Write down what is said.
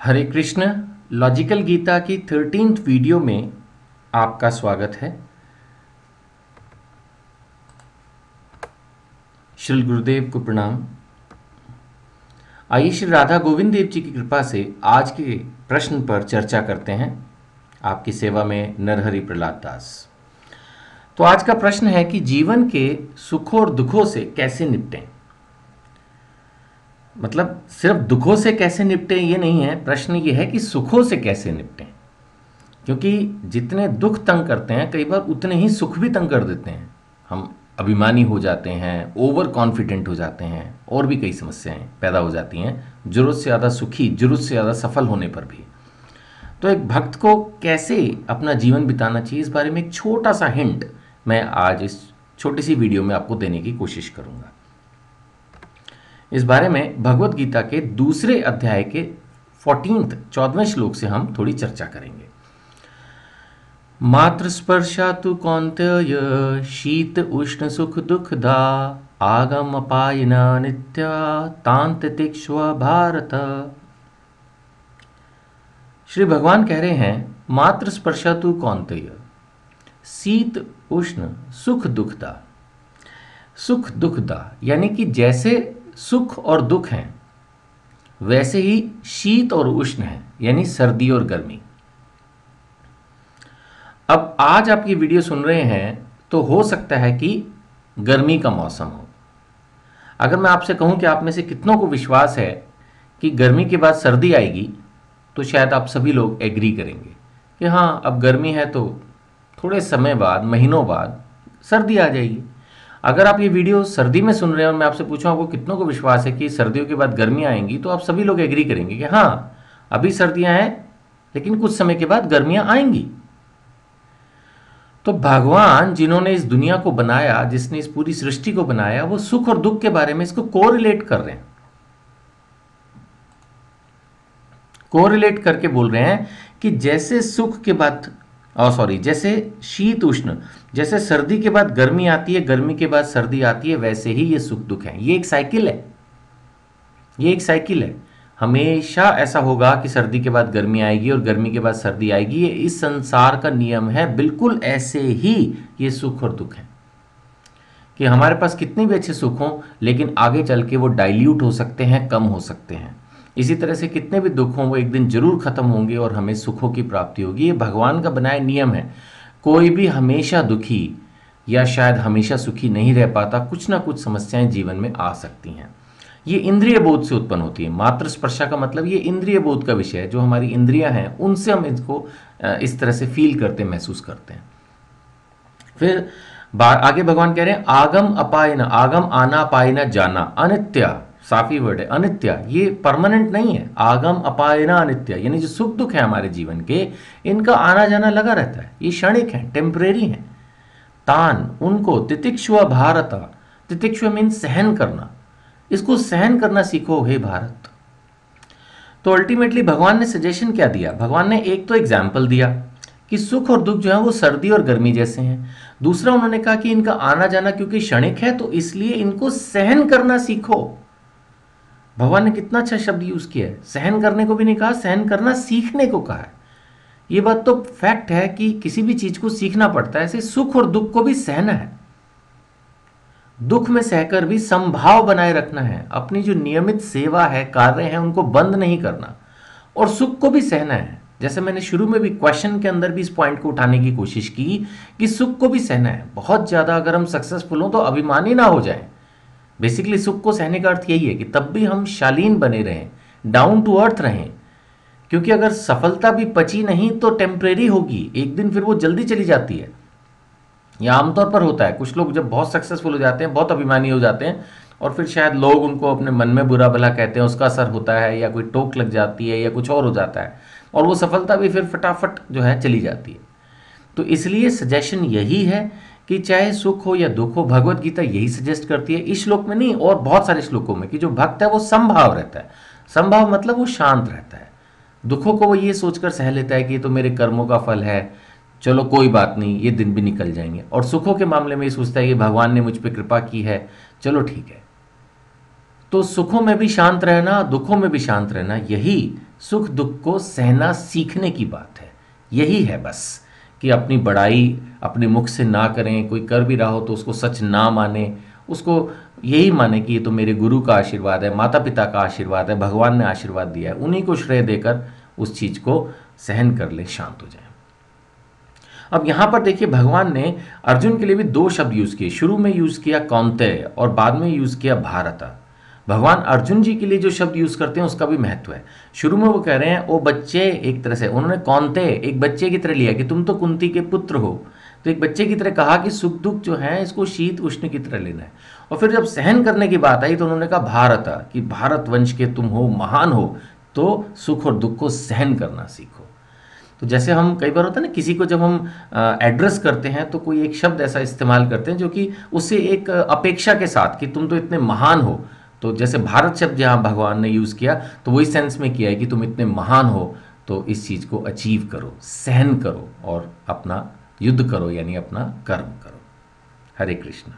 हरे Krishna. Logical Gita की 13th video में आपका स्वागत है। श्री गुरुदेव को प्रणाम। आइए श्री राधा गोविंद देव जी की कृपा से आज के प्रश्न पर चर्चा करते हैं। आपकी सेवा में नरहरि प्रहलाद दास। तो आज का प्रश्न है कि जीवन के सुखों और दुखों से कैसे निपटें। मतलब सिर्फ दुखों से कैसे निपटें ये नहीं है, प्रश्न ये है कि सुखों से कैसे निपटें। क्योंकि जितने दुख तंग करते हैं कई बार उतने ही सुख भी तंग कर देते हैं। हम अभिमानी हो जाते हैं, ओवर कॉन्फिडेंट हो जाते हैं, और भी कई समस्याएं पैदा हो जाती हैं, जरूरत से ज़्यादा सुखी, जरूरत से ज़्यादा सफल होने पर भी। तो एक भक्त को कैसे अपना जीवन बिताना चाहिए, इस बारे में एक छोटा सा हिंट मैं आज इस छोटी सी वीडियो में आपको देने की कोशिश करूंगा। इस बारे में भगवत गीता के दूसरे अध्याय के 14वें श्लोक से हम थोड़ी चर्चा करेंगे। मात्र स्पर्शा तु कौन्तेय शीत उष्ण सुख दुखदा आगम अपायिना नित्या तांत तिक्ष्व भारत। श्री भगवान कह रहे हैं मात्र स्पर्शा तु कौन्तेय, शीत उष्ण सुख दुखदा। सुख दुखदा यानी कि जैसे सुख और दुख हैं वैसे ही शीत और उष्ण है, यानी सर्दी और गर्मी। अब आज आप ये वीडियो सुन रहे हैं तो हो सकता है कि गर्मी का मौसम हो। अगर मैं आपसे कहूं कि आप में से कितनों को विश्वास है कि गर्मी के बाद सर्दी आएगी, तो शायद आप सभी लोग एग्री करेंगे कि हाँ, अब गर्मी है तो थोड़े समय बाद, महीनों बाद सर्दी आ जाएगी। अगर आप ये वीडियो सर्दी में सुन रहे हैं और मैं आपसे पूछूं आपको कितनों को विश्वास है कि सर्दियों के बाद गर्मी आएंगी, तो आप सभी लोग एग्री करेंगे कि हाँ, अभी सर्दियां हैं लेकिन कुछ समय के बाद गर्मियां आएंगी। तो भगवान जिन्होंने इस दुनिया को बनाया, जिसने इस पूरी सृष्टि को बनाया, वो सुख और दुख के बारे में इसको कोरिलेट कर रहे हैं। कोरिलेट करके बोल रहे हैं कि जैसे सुख के बाद जैसे शीत उष्ण, जैसे सर्दी के बाद गर्मी आती है, गर्मी के बाद सर्दी आती है, वैसे ही ये सुख दुख है। ये एक साइकिल है, ये एक साइकिल है। हमेशा ऐसा होगा कि सर्दी के बाद गर्मी आएगी और गर्मी के बाद सर्दी आएगी। ये इस संसार का नियम है। बिल्कुल ऐसे ही ये सुख और दुख है कि हमारे पास कितने भी अच्छे सुख हों लेकिन आगे चल के वो डाइल्यूट हो सकते हैं, कम हो सकते हैं। इसी तरह से कितने भी दुख हों वो एक दिन जरूर खत्म होंगे और हमें सुखों की प्राप्ति होगी। ये भगवान का बनाया नियम है। कोई भी हमेशा दुखी या शायद हमेशा सुखी नहीं रह पाता। कुछ ना कुछ समस्याएं जीवन में आ सकती हैं। ये इंद्रिय बोध से उत्पन्न होती है। मात्र स्पर्शा का मतलब ये इंद्रिय बोध का विषय है। जो हमारी इंद्रियां हैं उनसे हम इसको इस तरह से फील करते, महसूस करते हैं। फिर आगे भगवान कह रहे हैं आगम अपायना, आगम आना पायना जाना, अनित्या, साफी वर्ड है अनित्य, ये परमानेंट नहीं है। आगम अपायना अनित्य यानी जो सुख दुख है हमारे जीवन के, इनका आना जाना लगा रहता है, ये क्षणिक है, टेम्परेरी है। तान उनको तितिक्षुआ भारत, तितिक्षुआ मीन सहन करना, इसको सहन करना सीखो हे भारत। तो अल्टीमेटली भगवान ने सजेशन क्या दिया? भगवान ने एक तो एग्जाम्पल दिया कि सुख और दुख जो है वो सर्दी और गर्मी जैसे हैं। दूसरा उन्होंने कहा कि इनका आना जाना क्योंकि क्षणिक है तो इसलिए इनको सहन करना सीखो। भगवान ने कितना अच्छा शब्द यूज किया है। सहन करने को भी नहीं कहा, सहन करना सीखने को कहा है। ये बात तो फैक्ट है कि किसी भी चीज को सीखना पड़ता है। ऐसे सुख और दुख को भी सहना है। दुख में सहकर भी समभाव बनाए रखना है। अपनी जो नियमित सेवा है, कार्य है, उनको बंद नहीं करना। और सुख को भी सहना है। जैसे मैंने शुरू में भी क्वेश्चन के अंदर भी इस पॉइंट को उठाने की कोशिश की कि सुख को भी सहना है। बहुत ज्यादा अगर हम सक्सेसफुल हो तो अभिमानी ना हो जाए। बेसिकली सुख को सहने का अर्थ यही है कि तब भी हम शालीन बने रहें, डाउन टू अर्थ रहें। क्योंकि अगर सफलता भी पची नहीं तो टेम्परेरी होगी, एक दिन फिर वो जल्दी चली जाती है। यह आमतौर पर होता है। कुछ लोग जब बहुत सक्सेसफुल हो जाते हैं, बहुत अभिमानी हो जाते हैं, और फिर शायद लोग उनको अपने मन में बुरा भला कहते हैं, उसका असर होता है, या कोई टोक लग जाती है, या कुछ और हो जाता है, और वो सफलता भी फिर फटाफट जो है चली जाती है। तो इसलिए सजेशन यही है कि चाहे सुख हो या दुख हो, भगवत गीता यही सजेस्ट करती है, इस श्लोक में नहीं और बहुत सारे श्लोकों में, कि जो भक्त है वो समभाव रहता है। समभाव मतलब वो शांत रहता है। दुखों को वो ये सोचकर सह लेता है कि ये तो मेरे कर्मों का फल है, चलो कोई बात नहीं, ये दिन भी निकल जाएंगे। और सुखों के मामले में ये सोचता है कि भगवान ने मुझ पर कृपा की है, चलो ठीक है। तो सुखों में भी शांत रहना, दुखों में भी शांत रहना, यही सुख दुख को सहना सीखने की बात है। यही है बस, कि अपनी बड़ाई अपने मुख से ना करें, कोई कर भी रहा हो तो उसको सच ना माने, उसको यही माने कि ये तो मेरे गुरु का आशीर्वाद है, माता पिता का आशीर्वाद है, भगवान ने आशीर्वाद दिया है, उन्हीं को श्रेय देकर उस चीज़ को सहन कर ले, शांत हो जाए। अब यहाँ पर देखिए भगवान ने अर्जुन के लिए भी दो शब्द यूज़ किए। शुरू में यूज़ किया कौन्तेय और बाद में यूज़ किया भारत। भगवान अर्जुन जी के लिए जो शब्द यूज़ करते हैं उसका भी महत्व है। शुरू में वो कह रहे हैं, ओ बच्चे, एक तरह से उन्होंने कौन्तेय एक बच्चे की तरह लिया कि तुम तो कुंती के पुत्र हो, तो एक बच्चे की तरह कहा कि सुख दुख जो है इसको शीत उष्ण की तरह लेना है। और फिर जब सहन करने की बात आई तो उन्होंने कहा भारत, कि भारत वंश के तुम हो, महान हो, तो सुख और दुख को सहन करना सीखो। तो जैसे हम कई बार होता है ना, किसी को जब हम एड्रेस करते हैं तो कोई एक शब्द ऐसा इस्तेमाल करते हैं जो कि उससे एक अपेक्षा के साथ कि तुम तो इतने महान हो, तो जैसे भारत शब्द जहाँ भगवान ने यूज़ किया तो वही सेंस में किया है कि तुम इतने महान हो, तो इस चीज़ को अचीव करो, सहन करो और अपना युद्ध करो, यानी अपना कर्म करो। हरे कृष्ण।